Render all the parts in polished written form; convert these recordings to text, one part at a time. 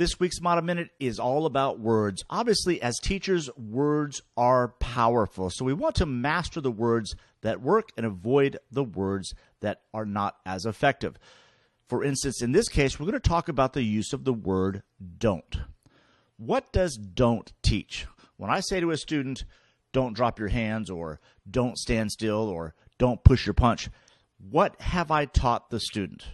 This week's Motto Minute is all about words. Obviously, as teachers, words are powerful. So we want to master the words that work and avoid the words that are not as effective. For instance, in this case, we're going to talk about the use of the word don't. What does don't teach? When I say to a student, don't drop your hands, or don't stand still, or don't push your punch, what have I taught the student?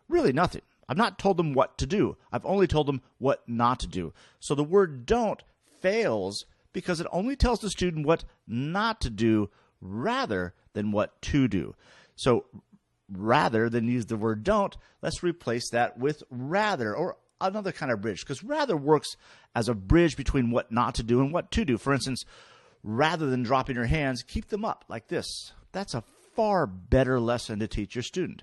Really nothing. I've not told them what to do. I've only told them what not to do. So the word don't fails because it only tells the student what not to do rather than what to do. So rather than use the word don't, let's replace that with rather, or another kind of bridge, because rather works as a bridge between what not to do and what to do. For instance, rather than dropping your hands, keep them up like this. That's a far better lesson to teach your student.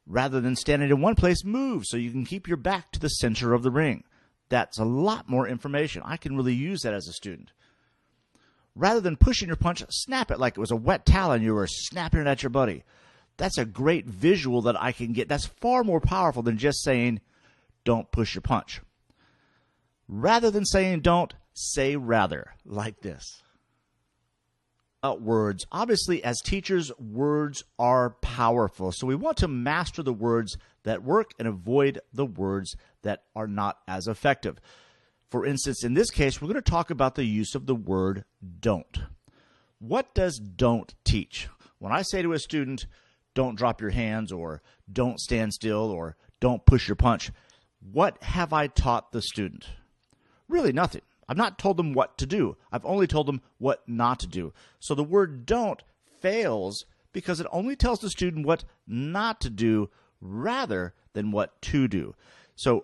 Rather than standing in one place, move so you can keep your back to the center of the ring. That's a lot more information. I can really use that as a student. Rather than pushing your punch, snap it like it was a wet towel and you were snapping it at your buddy. That's a great visual that I can get. That's far more powerful than just saying, don't push your punch. Rather than saying don't, say rather, like this. Words. Obviously, as teachers, words are powerful. So we want to master the words that work and avoid the words that are not as effective. For instance, in this case, we're going to talk about the use of the word don't. What does don't teach? When I say to a student, don't drop your hands, or don't stand still, or don't push your punch, what have I taught the student? Really nothing. I've not told them what to do. I've only told them what not to do. So the word don't fails because it only tells the student what not to do rather than what to do. So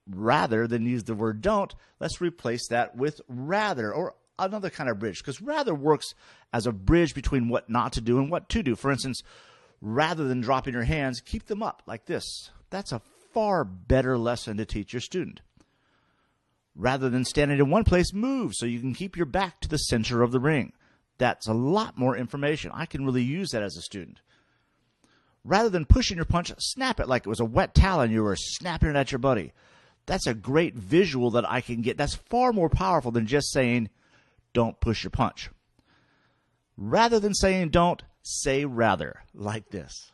rather than use the word don't, let's replace that with rather, or another kind of bridge, because rather works as a bridge between what not to do and what to do. For instance, rather than dropping your hands, keep them up like this. That's a far better lesson to teach your student. Rather than standing in one place, move so you can keep your back to the center of the ring. That's a lot more information. I can really use that as a student. Rather than pushing your punch, snap it like it was a wet towel and you were snapping it at your buddy. That's a great visual that I can get. That's far more powerful than just saying, don't push your punch. Rather than saying don't, say rather, like this.